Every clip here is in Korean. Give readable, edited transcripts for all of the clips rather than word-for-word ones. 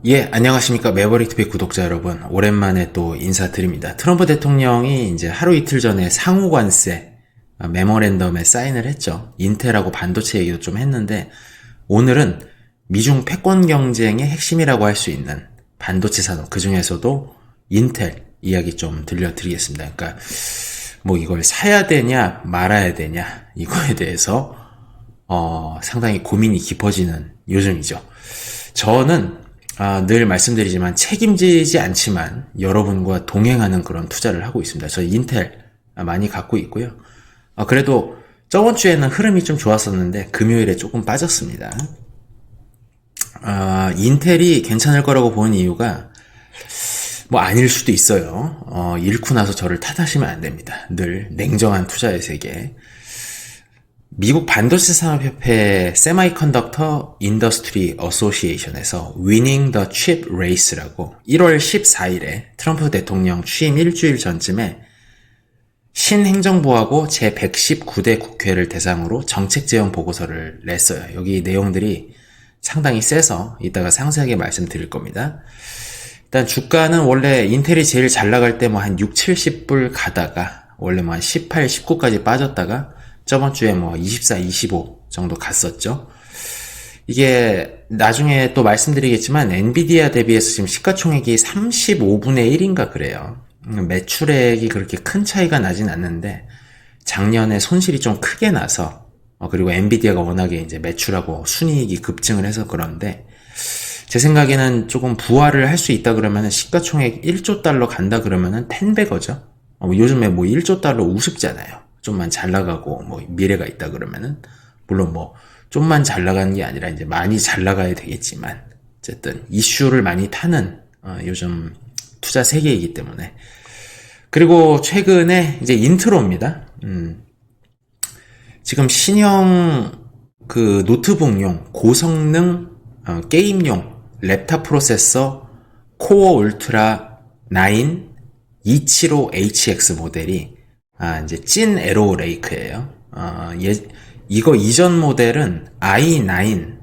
예, 안녕하십니까. 매버릭 TV 구독자 여러분. 오랜만에 또 인사드립니다. 트럼프 대통령이 이제 하루 이틀 전에 상호관세 메모랜덤에 사인을 했죠. 인텔하고 반도체 얘기도 좀 했는데, 오늘은 미중 패권 경쟁의 핵심이라고 할 수 있는 반도체 산업, 그 중에서도 인텔 이야기 좀 들려드리겠습니다. 그러니까 뭐 이걸 사야 되냐 말아야 되냐 이거에 대해서 상당히 고민이 깊어지는 요즘이죠. 저는 늘 말씀드리지만 책임지지 않지만 여러분과 동행하는 그런 투자를 하고 있습니다. 저 인텔 많이 갖고 있고요. 그래도 저번 주에는 흐름이 좀 좋았었는데 금요일에 조금 빠졌습니다. 인텔이 괜찮을 거라고 보는 이유가 뭐 아닐 수도 있어요. 잃고 나서 저를 탓하시면 안 됩니다. 늘 냉정한 투자의 세계. 미국 반도체 산업협회 세마이컨덕터 인더스트리 어소시에이션에서 Winning the Chip Race라고 1월 14일에 트럼프 대통령 취임 일주일 전쯤에 신행정부하고 제119대 국회를 대상으로 정책 제안 보고서를 냈어요. 여기 내용들이 상당히 세서 이따가 상세하게 말씀드릴 겁니다. 일단 주가는 원래 인텔이 제일 잘 나갈 때 뭐 한 6, 70불 가다가 원래 뭐 한 18, 19까지 빠졌다가 저번 주에 뭐 24, 25 정도 갔었죠. 이게 나중에 또 말씀드리겠지만 엔비디아 대비해서 지금 시가총액이 35분의 1인가 그래요. 매출액이 그렇게 큰 차이가 나진 않는데 작년에 손실이 좀 크게 나서 그리고 엔비디아가 워낙에 이제 매출하고 순이익이 급증을 해서 그런데 제 생각에는 조금 부활을 할 수 있다 그러면은 시가총액 1조 달러 간다 그러면은 10배거죠. 요즘에 뭐 1조 달러 우습잖아요. 좀만 잘 나가고 뭐 미래가 있다 그러면은 물론 뭐 좀만 잘 나가는 게 아니라 이제 많이 잘 나가야 되겠지만 어쨌든 이슈를 많이 타는 요즘 투자 세계이기 때문에. 그리고 최근에 이제 인트로입니다. 지금 신형 그 노트북용 고성능 게임용 랩탑 프로세서 코어 울트라 9 275HX 모델이 이제 찐 에로 레이크예요. 이거 이전 모델은 i9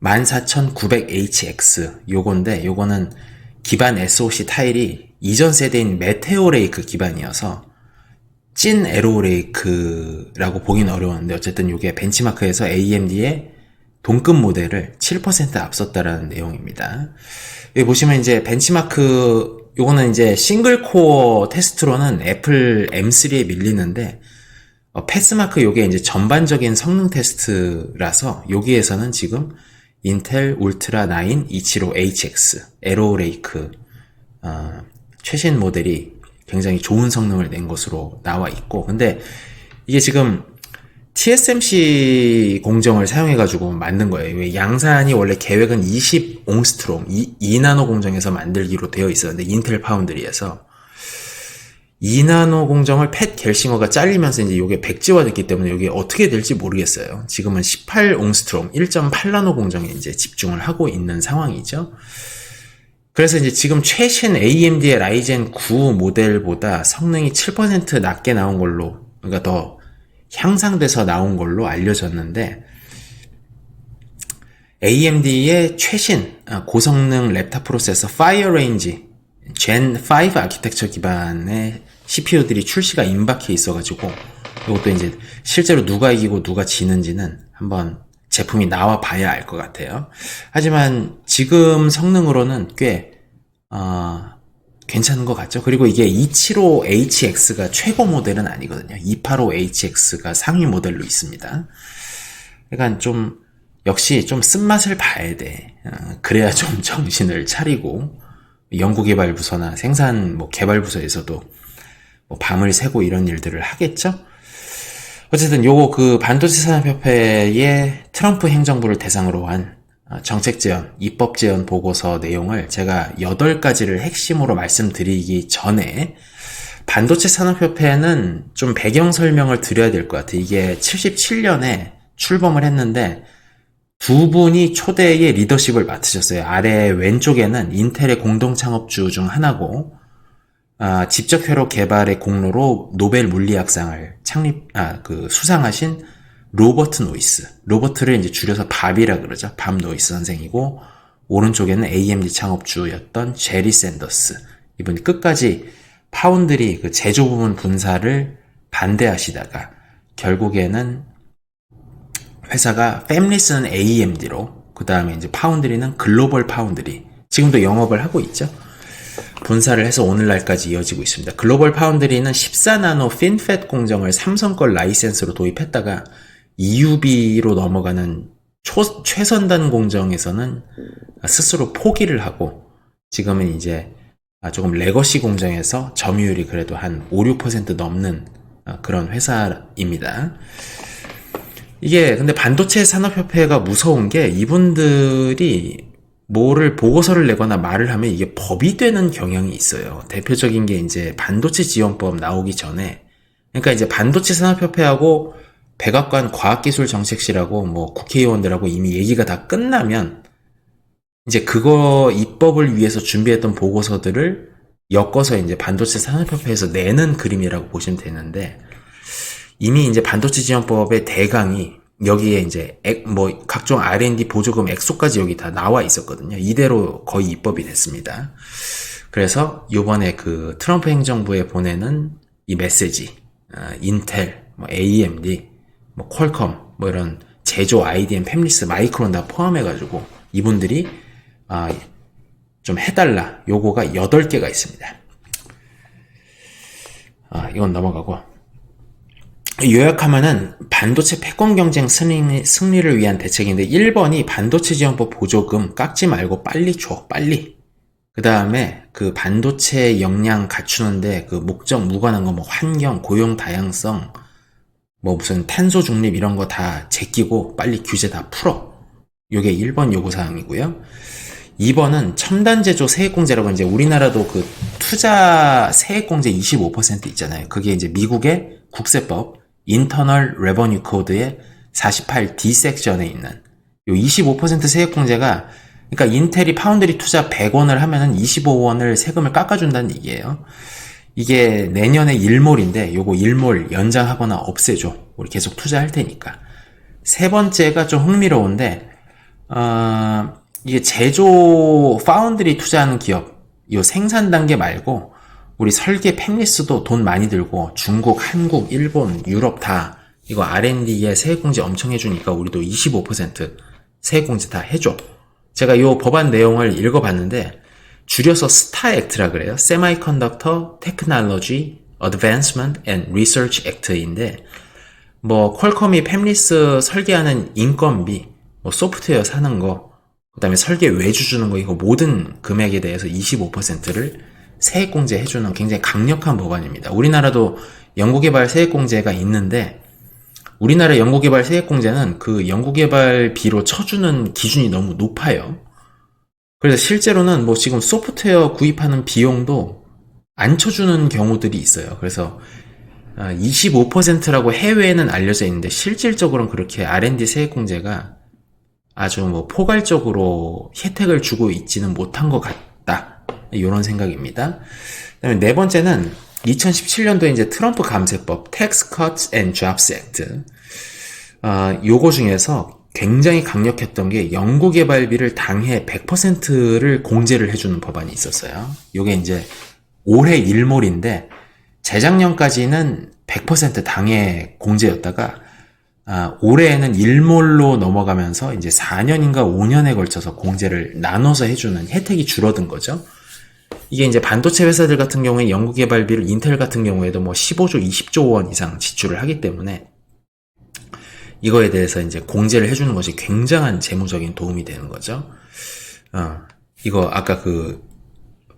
14900HX 요건데 요거는 기반 SoC 타일이 이전 세대인 메테오 레이크 기반이어서 찐 에로 레이크라고 보긴 어려웠는데 어쨌든 요게 벤치마크에서 AMD의 동급 모델을 7% 앞섰다라는 내용입니다. 여기 보시면 이제 벤치마크 요거는 이제 싱글 코어 테스트로는 애플 M3에 밀리는데 패스마크 요게 이제 전반적인 성능 테스트라서 여기에서는 지금 인텔 울트라 9 275HX 에로 레이크 최신 모델이 굉장히 좋은 성능을 낸 것으로 나와 있고, 근데 이게 지금 TSMC 공정을 사용해가지고 만든 거예요. 양산이 원래 계획은 20옹스트롬, 2나노 공정에서 만들기로 되어 있었는데, 인텔 파운드리에서 2나노 공정을 팻 겔싱어가 잘리면서 이제 이게 백지화 됐기 때문에 이게 어떻게 될지 모르겠어요. 지금은 18옹스트롬, 1.8나노 공정에 이제 집중을 하고 있는 상황이죠. 그래서 이제 지금 최신 AMD의 라이젠 9 모델보다 성능이 7% 낮게 나온 걸로, 그러니까 더 향상돼서 나온 걸로 알려졌는데, AMD의 최신 고성능 랩탑 프로세서 파이어레인지 Gen 5 아키텍처 기반의 CPU들이 출시가 임박해 있어가지고 이것도 이제 실제로 누가 이기고 누가 지는지는 한번 제품이 나와 봐야 알 것 같아요. 하지만 지금 성능으로는 꽤 괜찮은 것 같죠. 그리고 이게 275HX가 최고 모델은 아니거든요. 285HX가 상위 모델로 있습니다. 그러니까 좀 역시 좀 쓴맛을 봐야 돼. 그래야 좀 정신을 차리고 연구개발부서나 생산 개발부서에서도 뭐 밤을 새고 이런 일들을 하겠죠. 어쨌든 요거 그 반도체 산업협회의 트럼프 행정부를 대상으로 한 정책 제안, 입법 제안 보고서 내용을 제가 8가지를 핵심으로 말씀드리기 전에 반도체 산업협회는 좀 배경 설명을 드려야 될 것 같아요. 이게 77년에 출범을 했는데 두 분이 초대의 리더십을 맡으셨어요. 아래 왼쪽에는 인텔의 공동 창업주 중 하나고 직접 회로 개발의 공로로 노벨 물리학상을 수상하신 로버트 노이스. 로버트를 이제 줄여서 밥이라 그러죠. 밥 노이스 선생이고, 오른쪽에는 AMD 창업주였던 제리 샌더스. 이분이 끝까지 파운드리 그 제조 부분 분사를 반대하시다가 결국에는 회사가 팹리스는 AMD로, 그 다음에 이제 파운드리는 글로벌 파운드리, 지금도 영업을 하고 있죠. 분사를 해서 오늘날까지 이어지고 있습니다. 글로벌 파운드리는 14나노 핀팻 공정을 삼성 걸 라이센스로 도입했다가 EUV로 넘어가는 최선단 공정에서는 스스로 포기를 하고 지금은 이제 조금 레거시 공정에서 점유율이 그래도 한 5, 6% 넘는 그런 회사입니다. 이게 근데 반도체 산업협회가 무서운 게 이분들이 뭐를 보고서를 내거나 말을 하면 이게 법이 되는 경향이 있어요. 대표적인 게 이제 반도체 지원법 나오기 전에, 그러니까 이제 반도체 산업협회하고 백악관 과학기술정책실하고 뭐 국회의원들하고 이미 얘기가 다 끝나면 이제 그거 입법을 위해서 준비했던 보고서들을 엮어서 이제 반도체 산업협회에서 내는 그림이라고 보시면 되는데, 이미 이제 반도체 지원법의 대강이 여기에 이제 뭐 각종 R&D 보조금 액수까지 여기 다 나와 있었거든요. 이대로 거의 입법이 됐습니다. 그래서 요번에 그 트럼프 행정부에 보내는 이 메시지, 인텔, 뭐 AMD, 뭐 퀄컴, 뭐 이런 제조 IDM, 팹리스, 마이크론 다 포함해가지고 이분들이 좀 해달라 요거가 8개가 있습니다. 이건 넘어가고, 요약하면은 반도체 패권 경쟁 승리를 위한 대책인데 1번이 반도체 지원법 보조금 깎지 말고 빨리 줘, 빨리. 그 다음에 그 반도체 역량 갖추는데 그 목적 무관한 거 뭐 환경, 고용 다양성, 뭐 무슨 탄소 중립 이런 거 다 제끼고 빨리 규제 다 풀어. 요게 1번 요구사항이고요. 2번은 첨단 제조 세액공제라고, 이제 우리나라도 그 투자 세액공제 25% 있잖아요. 그게 이제 미국의 국세법 Internal Revenue Code의 48D 섹션에 있는 요 25% 세액공제가, 그러니까 인텔이 파운드리 투자 100원을 하면은 25원을 세금을 깎아준다는 얘기예요. 이게 내년에 일몰인데 요거 일몰 연장하거나 없애줘. 우리 계속 투자할 테니까. 세 번째가 좀 흥미로운데, 이게 제조 파운드리 투자하는 기업, 요 생산 단계 말고 우리 설계 팹리스도 돈 많이 들고 중국, 한국, 일본, 유럽 다 이거 R&D에 세액공제 엄청 해주니까 우리도 25% 세액공제 다 해줘. 제가 요 법안 내용을 읽어봤는데 줄여서 스타액트라 그래요. Semiconductor Technology Advancement and Research Act인데, 뭐 퀄컴이 팹리스 설계하는 인건비, 뭐 소프트웨어 사는 거, 그 다음에 설계 외주 주는 거, 이거 모든 금액에 대해서 25%를 세액공제 해주는 굉장히 강력한 법안입니다. 우리나라도 연구개발 세액공제가 있는데, 우리나라 연구개발 세액공제는 그 연구개발비로 쳐주는 기준이 너무 높아요. 그래서 실제로는 뭐 지금 소프트웨어 구입하는 비용도 안 쳐주는 경우들이 있어요. 그래서 25%라고 해외에는 알려져 있는데 실질적으로는 그렇게 R&D 세액공제가 아주 뭐 포괄적으로 혜택을 주고 있지는 못한 것 같다. 이런 생각입니다. 그다음에 네 번째는 2017년도에 이제 트럼프 감세법 Tax Cuts and Jobs Act. 요거 중에서 굉장히 강력했던 게 연구개발비를 당해 100%를 공제를 해주는 법안이 있었어요. 요게 이제 올해 일몰인데 재작년까지는 100% 당해 공제였다가 올해에는 일몰로 넘어가면서 이제 4년인가 5년에 걸쳐서 공제를 나눠서 해주는 혜택이 줄어든 거죠. 이게 이제 반도체 회사들 같은 경우에 연구개발비를 인텔 같은 경우에도 뭐 15조, 20조 원 이상 지출을 하기 때문에 이거에 대해서 이제 공제를 해주는 것이 굉장한 재무적인 도움이 되는 거죠. 이거 아까 그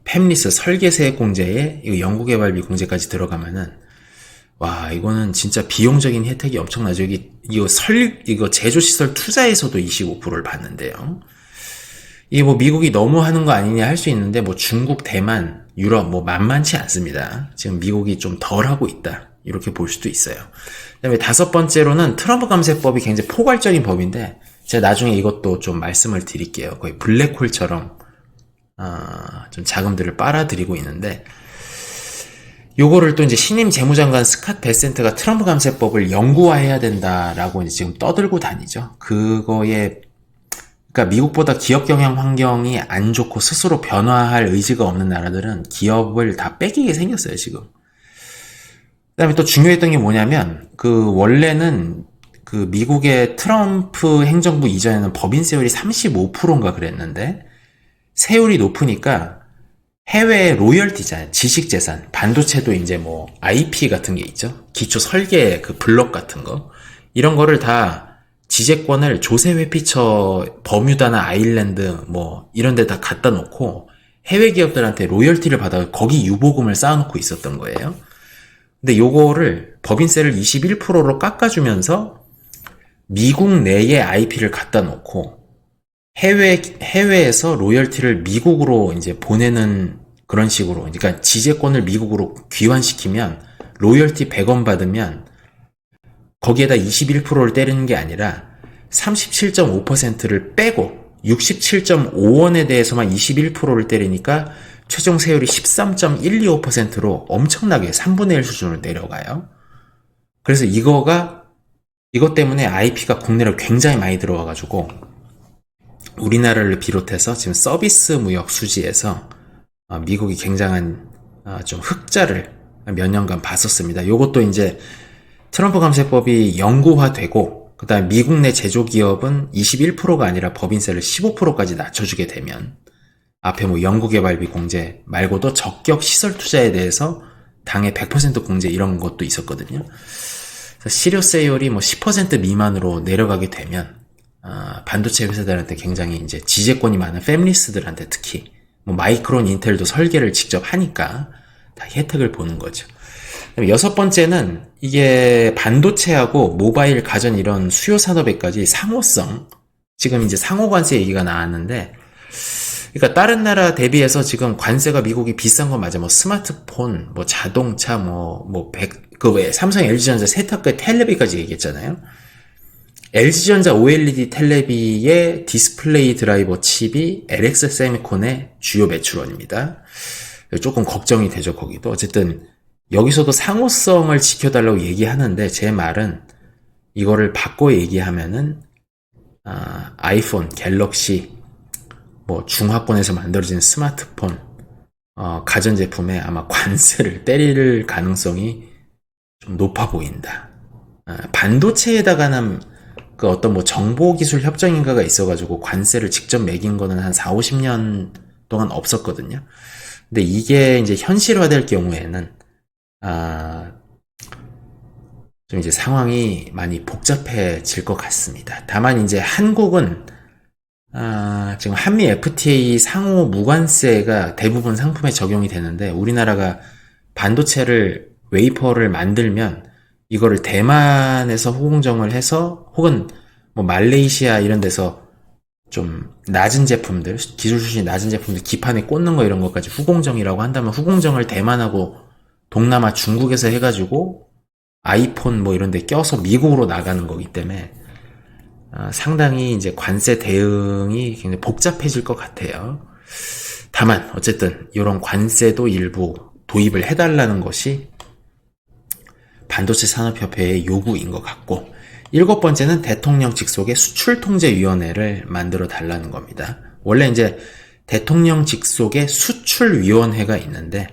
팹리스 설계세액 공제에 이거 연구개발비 공제까지 들어가면은 와, 이거는 진짜 비용적인 혜택이 엄청나죠. 이거 제조시설 투자에서도 25%를 받는데요. 이게 뭐 미국이 너무 하는 거 아니냐 할 수 있는데 뭐 중국, 대만, 유럽 뭐 만만치 않습니다. 지금 미국이 좀 덜 하고 있다. 이렇게 볼 수도 있어요. 그다음에 다섯 번째로는 트럼프 감세법이 굉장히 포괄적인 법인데 제가 나중에 이것도 좀 말씀을 드릴게요. 거의 블랙홀처럼 좀 자금들을 빨아들이고 있는데 요거를 또 이제 신임 재무장관 스캇 베센트가 트럼프 감세법을 영구화해야 된다라고 이제 지금 떠들고 다니죠. 그거에 그러니까 미국보다 기업 경영 환경이 안 좋고 스스로 변화할 의지가 없는 나라들은 기업을 다 뺏기게 생겼어요, 지금. 그다음에 또 중요했던 게 뭐냐면 원래는 미국의 트럼프 행정부 이전에는 법인 세율이 35%인가 그랬는데 세율이 높으니까 해외 로열티잖아요. 지식재산, 반도체도 이제 뭐 IP 같은 게 있죠. 기초 설계 블록 같은 거 이런 거를 다 지재권을 조세 회피처 버뮤다나 아일랜드 뭐 이런 데 다 갖다 놓고 해외 기업들한테 로열티를 받아 거기 유보금을 쌓아놓고 있었던 거예요. 근데 요거를 법인세를 21%로 깎아주면서 미국 내에 IP를 갖다 놓고 해외에서 로열티를 미국으로 이제 보내는 그런 식으로, 그러니까 지재권을 미국으로 귀환시키면 로열티 100원 받으면 거기에다 21%를 때리는 게 아니라 37.5%를 빼고 67.5원에 대해서만 21%를 때리니까 최종 세율이 13.125%로 엄청나게 3분의 1 수준으로 내려가요. 그래서 이것 때문에 IP가 국내로 굉장히 많이 들어와가지고 우리나라를 비롯해서 지금 서비스 무역 수지에서 미국이 굉장한 좀 흑자를 몇 년간 봤었습니다. 요것도 이제 트럼프 감세법이 영구화되고 그다음에 미국 내 제조기업은 21%가 아니라 법인세를 15%까지 낮춰주게 되면 앞에 뭐 연구개발비 공제 말고도 적격 시설 투자에 대해서 당해 100% 공제 이런 것도 있었거든요. 그래서 실효세율이 뭐 10% 미만으로 내려가게 되면 반도체 회사들한테 굉장히 이제 지재권이 많은 패밀리스들한테 특히 뭐 마이크론, 인텔도 설계를 직접 하니까 다 혜택을 보는 거죠. 여섯 번째는 이게 반도체하고 모바일, 가전 이런 수요 산업에까지 상호성, 지금 이제 상호관세 얘기가 나왔는데, 그러니까 다른 나라 대비해서 지금 관세가 미국이 비싼 건 맞아. 뭐 스마트폰, 뭐 자동차, 왜 삼성, LG전자, 세탁기, 텔레비까지 얘기했잖아요. LG전자 OLED 텔레비의 디스플레이 드라이버 칩이 LX 세미콘의 주요 매출원입니다. 조금 걱정이 되죠, 거기도. 어쨌든 여기서도 상호성을 지켜달라고 얘기하는데 제 말은 이거를 바꿔 얘기하면은 아이폰, 갤럭시, 뭐 중화권에서 만들어진 스마트폰, 가전제품에 아마 관세를 때릴 가능성이 좀 높아 보인다. 반도체에다가는 어떤 뭐 정보기술 협정인가가 있어가지고 관세를 직접 매긴 거는 한 4, 50년 동안 없었거든요. 근데 이게 이제 현실화될 경우에는 좀 이제 상황이 많이 복잡해질 것 같습니다. 다만 이제 한국은 지금 한미 FTA 상호 무관세가 대부분 상품에 적용이 되는데 우리나라가 반도체를 웨이퍼를 만들면 이거를 대만에서 후공정을 해서 혹은 뭐 말레이시아 이런 데서 좀 낮은 제품들, 기술 수준이 낮은 제품들 기판에 꽂는 거 이런 것까지 후공정이라고 한다면 후공정을 대만하고 동남아 중국에서 해가지고 아이폰 뭐 이런 데 껴서 미국으로 나가는 거기 때문에 상당히 이제 관세 대응이 굉장히 복잡해질 것 같아요. 다만 어쨌든 이런 관세도 일부 도입을 해달라는 것이 반도체 산업협회의 요구인 것 같고, 일곱 번째는 대통령 직속의 수출통제위원회를 만들어 달라는 겁니다. 원래 이제 대통령 직속의 수출위원회가 있는데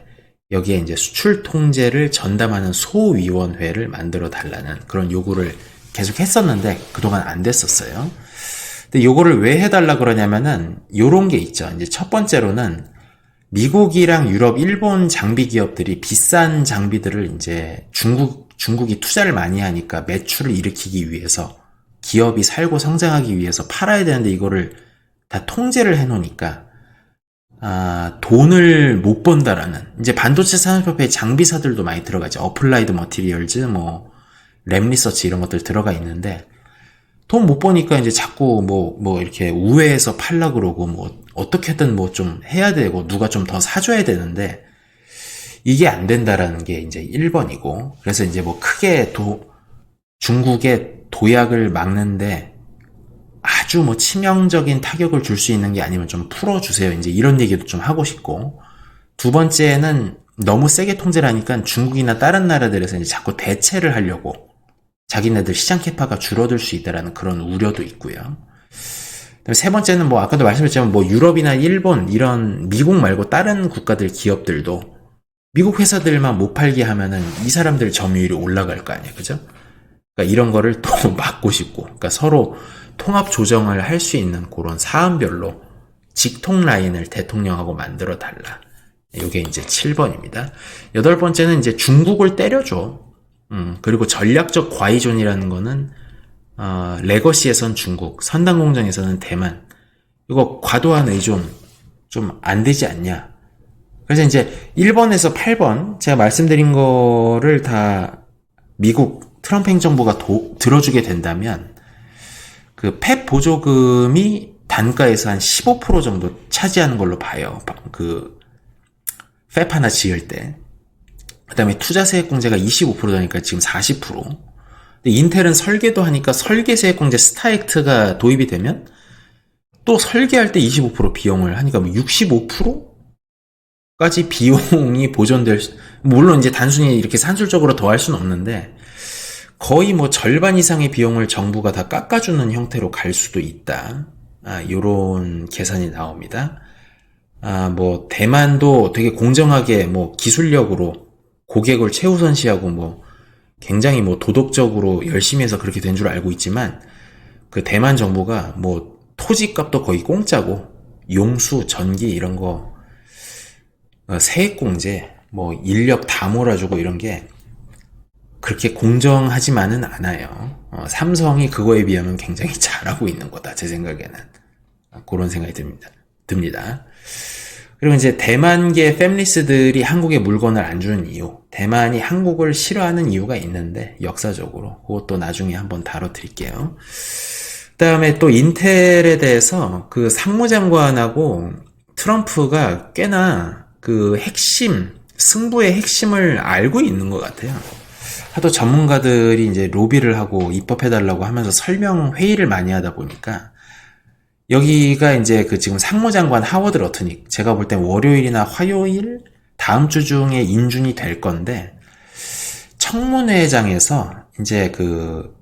여기에 이제 수출통제를 전담하는 소위원회를 만들어 달라는 그런 요구를 계속 했었는데 그동안 안 됐었어요. 근데 요거를 왜 해달라 그러냐면은 요런 게 있죠. 이제 첫 번째로는 미국이랑 유럽, 일본 장비 기업들이 비싼 장비들을 이제 중국이 투자를 많이 하니까 매출을 일으키기 위해서 기업이 살고 성장하기 위해서 팔아야 되는데 이거를 다 통제를 해놓으니까 돈을 못 번다라는, 이제 반도체 산업협회에 장비사들도 많이 들어가죠. 어플라이드 머티리얼즈, 뭐 랩리서치 이런 것들 들어가 있는데 돈 못 버니까 이제 자꾸 뭐 이렇게 우회해서 팔라 그러고 뭐 어떻게든 뭐 좀 해야 되고 누가 좀 더 사줘야 되는데 이게 안 된다라는 게 이제 1번이고, 그래서 이제 뭐 크게 중국의 도약을 막는데 아주 뭐 치명적인 타격을 줄 수 있는 게 아니면 좀 풀어주세요. 이제 이런 얘기도 좀 하고 싶고, 두 번째는 너무 세게 통제를 하니까 중국이나 다른 나라들에서 이제 자꾸 대체를 하려고 자기네들 시장 캐파가 줄어들 수 있다라는 그런 우려도 있고요. 그다음에 세 번째는 뭐 아까도 말씀드렸지만 뭐 유럽이나 일본 이런 미국 말고 다른 국가들 기업들도 미국 회사들만 못 팔게 하면은 이 사람들 점유율이 올라갈 거 아니에요. 그죠? 그러니까 이런 거를 또 막고 싶고, 그러니까 서로 통합 조정을 할 수 있는 그런 사안별로 직통 라인을 대통령하고 만들어 달라. 이게 이제 7번입니다. 8번째는 이제 중국을 때려줘. 그리고 전략적 과의존이라는 거는 레거시에선 중국, 선당공정에서는 대만. 이거 과도한 의존 좀 안 되지 않냐. 그래서 이제 1번에서 8번 제가 말씀드린 거를 다 미국 트럼프 행정부가 들어주게 된다면 그 펫 보조금이 단가에서 한 15% 정도 차지하는 걸로 봐요. 그 팹 하나 지을 때. 그 다음에 투자세액공제가 25%니까 지금 40%. 근데 인텔은 설계도 하니까 설계세액공제 스타액트가 도입이 되면 또 설계할 때 25% 비용을 하니까 뭐 65%까지 비용이 보존될 물론 이제 단순히 이렇게 산술적으로 더할 수는 없는데 거의 뭐 절반 이상의 비용을 정부가 다 깎아주는 형태로 갈 수도 있다. 요런 계산이 나옵니다. 뭐 대만도 되게 공정하게 뭐 기술력으로 고객을 최우선시하고 뭐 굉장히 뭐 도덕적으로 열심히 해서 그렇게 된 줄 알고 있지만 그 대만 정부가 뭐 토지값도 거의 공짜고 용수, 전기 이런 거 세액공제, 뭐 인력 다 몰아주고 이런 게 그렇게 공정하지만은 않아요. 삼성이 그거에 비하면 굉장히 잘하고 있는 거다. 제 생각에는. 그런 생각이 듭니다. 그리고 이제 대만계 패밀리스들이 한국에 물건을 안 주는 이유. 대만이 한국을 싫어하는 이유가 있는데 역사적으로. 그것도 나중에 한번 다뤄드릴게요. 그 다음에 또 인텔에 대해서 그 상무장관하고 트럼프가 꽤나 그 승부의 핵심을 알고 있는 것 같아요. 하도 전문가들이 이제 로비를 하고 입법해달라고 하면서 설명 회의를 많이 하다 보니까 여기가 이제 그 지금 상무장관 하워드 러트닉 제가 볼 땐 월요일이나 화요일 다음 주 중에 인준이 될 건데 청문회장에서 이제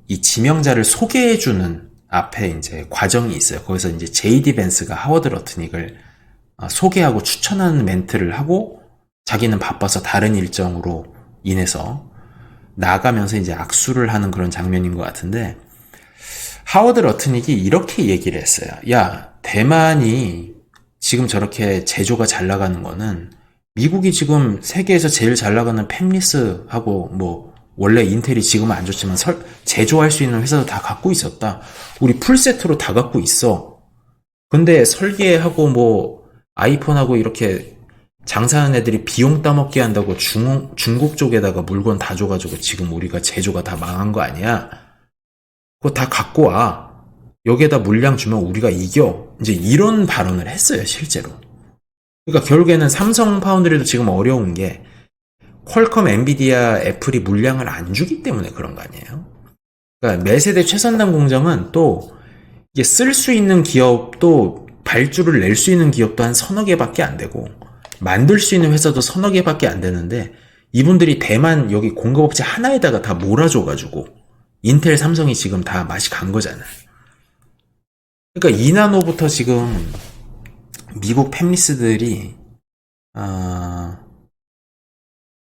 이 지명자를 소개해주는 앞에 이제 과정이 있어요. 거기서 이제 JD 벤스가 하워드 러트닉을 소개하고 추천하는 멘트를 하고 자기는 바빠서 다른 일정으로 인해서 나가면서 이제 악수를 하는 그런 장면인 것 같은데 하워드 러트닉이 이렇게 얘기를 했어요. 야, 대만이 지금 저렇게 제조가 잘 나가는 거는 미국이 지금 세계에서 제일 잘 나가는 팹리스하고 뭐 원래 인텔이 지금은 안 좋지만 제조할 수 있는 회사도 다 갖고 있었다. 우리 풀세트로 다 갖고 있어. 근데 설계하고 뭐 아이폰하고 이렇게 장사하는 애들이 비용 따먹게 한다고 중국 쪽에다가 물건 다 줘가지고 지금 우리가 제조가 다 망한 거 아니야? 그거 다 갖고 와. 여기에다 물량 주면 우리가 이겨. 이제 이런 발언을 했어요, 실제로. 그러니까 결국에는 삼성 파운드리도 지금 어려운 게 퀄컴, 엔비디아, 애플이 물량을 안 주기 때문에 그런 거 아니에요? 그러니까 매세대 최선단 공정은 또 이게 쓸 수 있는 기업도 발주를 낼 수 있는 기업도 한 서너 개밖에 안 되고 만들 수 있는 회사도 서너 개밖에 안 되는데 이분들이 대만 여기 공급업체 하나에다가 다 몰아줘가지고 인텔, 삼성이 지금 다 맛이 간 거잖아요. 그러니까 2나노부터 지금 미국 팹리스들이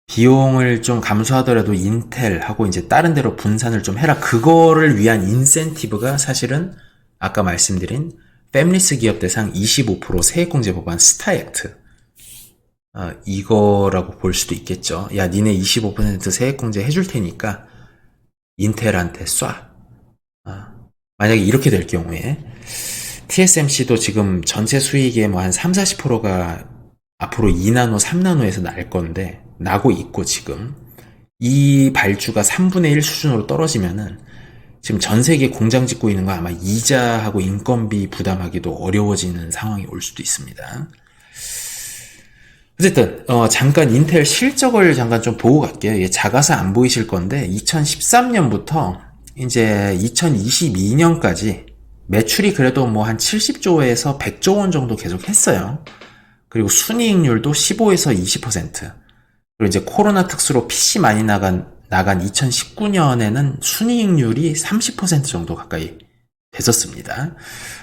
비용을 좀 감소하더라도 인텔하고 이제 다른 데로 분산을 좀 해라. 그거를 위한 인센티브가 사실은 아까 말씀드린 팹리스 기업 대상 25% 세액공제 법안 스타액트. 이거라고 볼 수도 있겠죠. 야, 니네 25% 세액공제 해줄 테니까 인텔한테 쏴. 만약에 이렇게 될 경우에 TSMC도 지금 전체 수익의 뭐 한 30-40%가 앞으로 2나노, 3나노에서 날 건데 나고 있고 지금 이 발주가 3분의 1 수준으로 떨어지면은 지금 전 세계 공장 짓고 있는 거 아마 이자하고 인건비 부담하기도 어려워지는 상황이 올 수도 있습니다. 어쨌든 잠깐 인텔 실적을 잠깐 좀 보고 갈게요. 이게 작아서 안 보이실 건데 2013년부터 이제 2022년까지 매출이 그래도 뭐 한 70조에서 100조 원 정도 계속 했어요. 그리고 순이익률도 15에서 20%. 그리고 이제 코로나 특수로 PC 많이 나간 2019년에는 순이익률이 30% 정도 가까이 됐었습니다.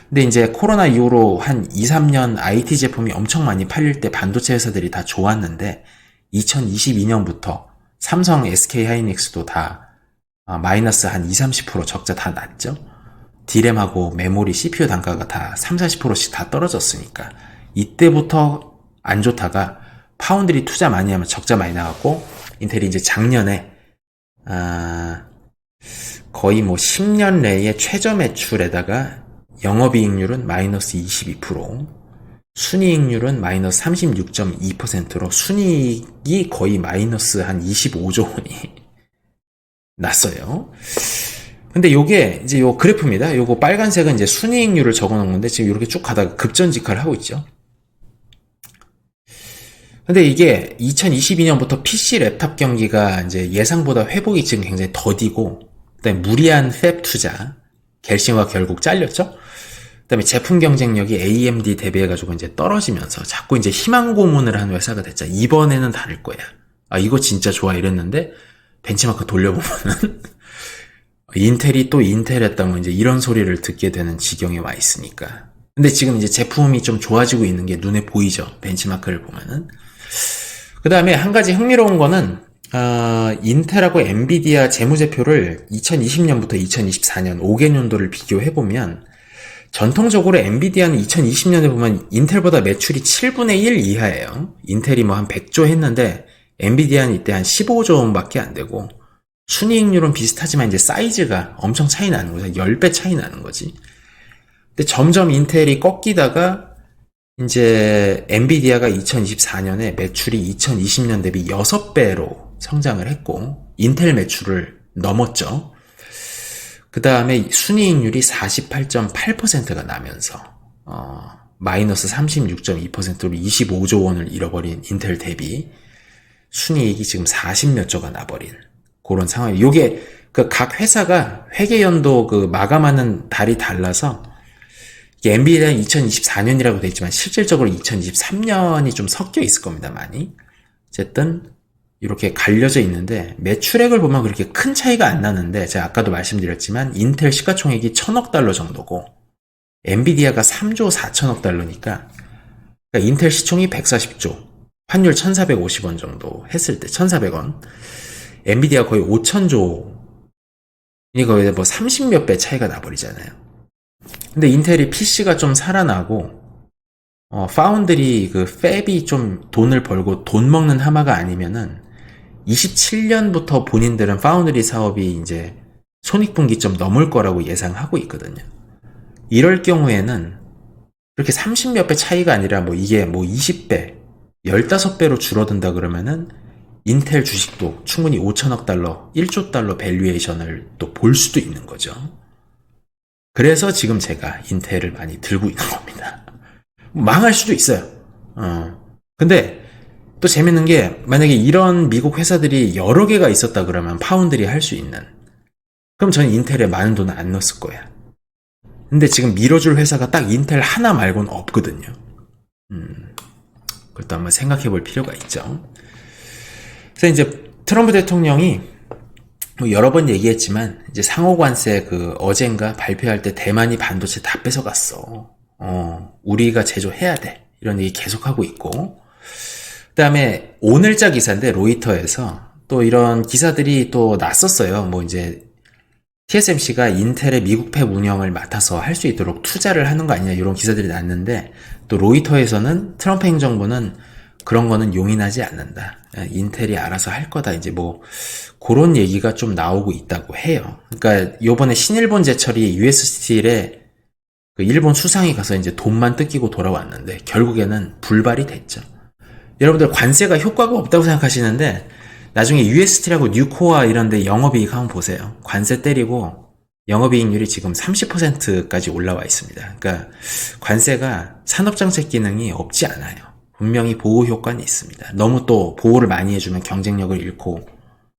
근데 이제 코로나 이후로 한 2, 3년 IT 제품이 엄청 많이 팔릴 때 반도체 회사들이 다 좋았는데 2022년부터 삼성, SK 하이닉스도 다 마이너스 한 2, 30% 적자 다 났죠. D램하고 메모리, CPU 단가가 다 3, 40%씩 다 떨어졌으니까 이때부터 안 좋다가 파운드리 투자 많이 하면 적자 많이 나갔고 인텔이 이제 작년에 거의 뭐 10년 내에 최저 매출에다가 영업이익률은 마이너스 22%, 순이익률은 마이너스 36.2%로 순이익이 거의 마이너스 한 25조 원이 났어요. 근데 요게 이제 요 그래프입니다. 요거 빨간색은 이제 순이익률을 적어 놓은 건데 지금 이렇게 쭉 가다가 급전직하를 하고 있죠. 근데 이게 2022년부터 PC 랩탑 경기가 이제 예상보다 회복이 지금 굉장히 더디고, 그다음에 무리한 팹 투자, 갤싱과 결국 잘렸죠? 그다음에 제품 경쟁력이 AMD 대비해가지고 이제 떨어지면서 자꾸 이제 희망 고문을 하는 회사가 됐죠. 이번에는 다를 거야. 이거 진짜 좋아 이랬는데, 벤치마크 돌려보면은, 인텔이 또 인텔했다 뭐 이제 이런 소리를 듣게 되는 지경에 와 있으니까. 근데 지금 이제 제품이 좀 좋아지고 있는 게 눈에 보이죠. 벤치마크를 보면은. 그 다음에 한 가지 흥미로운 거는 인텔하고 엔비디아 재무제표를 2020년부터 2024년 5개년도를 비교해보면 전통적으로 엔비디아는 2020년에 보면 인텔보다 매출이 7분의 1 이하예요. 인텔이 뭐 한 100조 했는데 엔비디아는 이때 한 15조 원밖에 안 되고 순이익률은 비슷하지만 이제 사이즈가 엄청 차이 나는 거죠. 10배 차이 나는 거지. 근데 점점 인텔이 꺾이다가 이제 엔비디아가 2024년에 매출이 2020년 대비 6배로 성장을 했고 인텔 매출을 넘었죠. 그 다음에 순이익률이 48.8%가 나면서 마이너스 36.2%로 25조 원을 잃어버린 인텔 대비 순이익이 지금 40몇 조가 나버린 그런 상황이에요. 요게 그 각 회사가 회계연도 그 마감하는 달이 달라서 엔비디아는 2024년이라고 되어 있지만 실질적으로 2023년이 좀 섞여 있을 겁니다. 많이. 어쨌든 이렇게 갈려져 있는데 매출액을 보면 그렇게 큰 차이가 안 나는데 제가 아까도 말씀드렸지만 인텔 시가총액이 1000억 달러 정도고 엔비디아가 3조 4천억 달러니까 그러니까 인텔 시총이 140조 환율 1450원 정도 했을 때 1400원 엔비디아 거의 5000조 이거 뭐 30몇 배 차이가 나버리잖아요. 근데 인텔이 PC가 좀 살아나고 파운드리 그 팹이 좀 돈을 벌고 돈 먹는 하마가 아니면은 27년부터 본인들은 파운드리 사업이 이제 손익분기점 넘을 거라고 예상하고 있거든요. 이럴 경우에는 그렇게 30몇 배 차이가 아니라 뭐 이게 뭐 20배, 15배로 줄어든다 그러면은 인텔 주식도 충분히 5천억 달러, 1조 달러 밸류에이션을 또 볼 수도 있는 거죠. 그래서 지금 제가 인텔을 많이 들고 있는 겁니다. 망할 수도 있어요. 근데 또 재밌는 게 만약에 이런 미국 회사들이 여러 개가 있었다 그러면 파운드리 할 수 있는 그럼 저는 인텔에 많은 돈을 안 넣었을 거야. 근데 지금 밀어줄 회사가 딱 인텔 하나 말고는 없거든요. 그것도 한번 생각해 볼 필요가 있죠. 그래서 이제 트럼프 대통령이 뭐 여러 번 얘기했지만 이제 상호관세 그 어젠가 발표할 때 대만이 반도체 다 뺏어갔어. 우리가 제조해야 돼. 이런 얘기 계속하고 있고 그 다음에 오늘자 기사인데 로이터에서 또 이런 기사들이 또 났었어요. 뭐 이제 TSMC가 인텔의 미국 팹 운영을 맡아서 할 수 있도록 투자를 하는 거 아니냐 이런 기사들이 났는데 또 로이터에서는 트럼프 행정부는 그런 거는 용인하지 않는다. 인텔이 알아서 할 거다. 이제 뭐 그런 얘기가 좀 나오고 있다고 해요. 그러니까 요번에 신일본 제철이 US 스틸에 그 일본 수상이 가서 이제 돈만 뜯기고 돌아왔는데 결국에는 불발이 됐죠. 여러분들 관세가 효과가 없다고 생각하시는데 나중에 US 스틸하고 뉴코아 이런 데 영업이익 한번 보세요. 관세 때리고 영업이익률이 지금 30%까지 올라와 있습니다. 그러니까 관세가 산업정책 기능이 없지 않아요. 분명히 보호 효과는 있습니다. 너무 또 보호를 많이 해주면 경쟁력을 잃고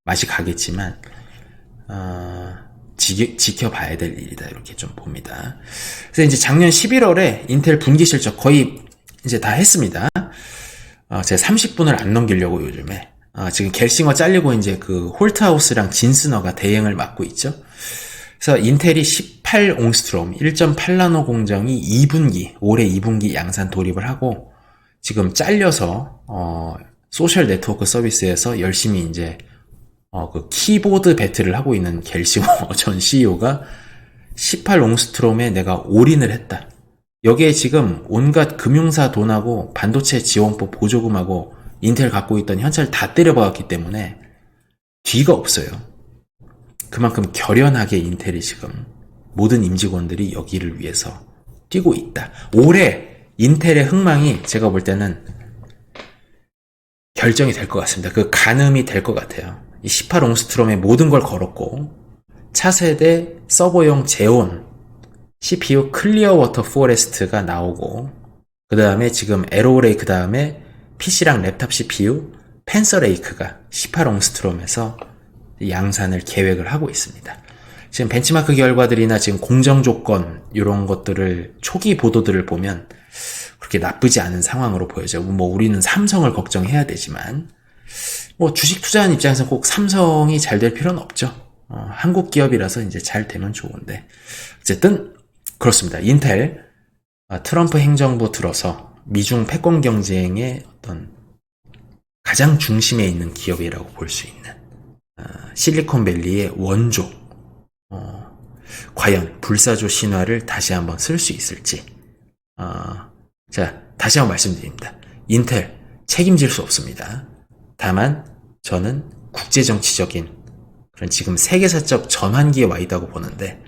맛이 가겠지만 지켜봐야 될 일이다 이렇게 좀 봅니다. 그래서 이제 작년 11월에 인텔 분기 실적 거의 이제 다 했습니다. 제가 30분을 안 넘기려고 요즘에 지금 갤싱어 잘리고 이제 그 홀트하우스랑 진스너가 대행을 맡고 있죠. 그래서 인텔이 18옹스트롬 1.8나노 공정이 2분기 올해 2분기 양산 돌입을 하고 지금 잘려서 소셜 네트워크 서비스에서 열심히 이제 그 키보드 배틀을 하고 있는 겔시모 전 CEO가 18옹스트롬에 내가 올인을 했다. 여기에 지금 온갖 금융사 돈하고 반도체 지원법 보조금하고 인텔 갖고 있던 현찰 다 때려박았기 때문에 뒤가 없어요. 그만큼 결연하게 인텔이 지금 모든 임직원들이 여기를 위해서 뛰고 있다. 올해 인텔의 흥망이 제가 볼 때는 결정이 될 것 같습니다. 그 가늠이 될 것 같아요. 이 18옹스트롬에 모든 걸 걸었고 차세대 서버용 제온 CPU 클리어 워터 포레스트가 나오고 그 다음에 지금 에로레이 그 다음에 PC랑 랩탑 CPU 펜서레이크가 18옹스트롬에서 양산을 계획을 하고 있습니다. 지금 벤치마크 결과들이나 지금 공정 조건 이런 것들을 초기 보도들을 보면 그렇게 나쁘지 않은 상황으로 보여져요. 뭐 우리는 삼성을 걱정해야 되지만 뭐 주식 투자하는 입장에서 꼭 삼성이 잘 될 필요는 없죠. 한국 기업이라서 이제 잘 되면 좋은데 어쨌든 그렇습니다. 인텔 트럼프 행정부 들어서 미중 패권 경쟁의 어떤 가장 중심에 있는 기업이라고 볼 수 있는 실리콘밸리의 원조 과연 불사조 신화를 다시 한번 쓸 수 있을지 자 다시 한번 말씀드립니다. 인텔 책임질 수 없습니다. 다만 저는 국제정치적인 그런 지금 세계사적 전환기에 와 있다고 보는데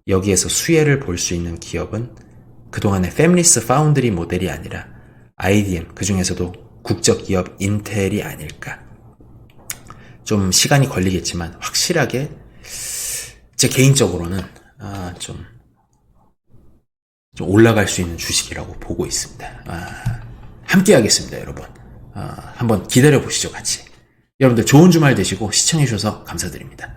여기에서 수혜를 볼 수 있는 기업은 그동안의 팹리스 파운드리 모델이 아니라 IDM 그 중에서도 국적 기업 인텔이 아닐까. 좀 시간이 걸리겠지만 확실하게 제 개인적으로는 좀 올라갈 수 있는 주식이라고 보고 있습니다. 함께 하겠습니다, 여러분. 한번 기다려 보시죠, 같이. 여러분들 좋은 주말 되시고 시청해 주셔서 감사드립니다.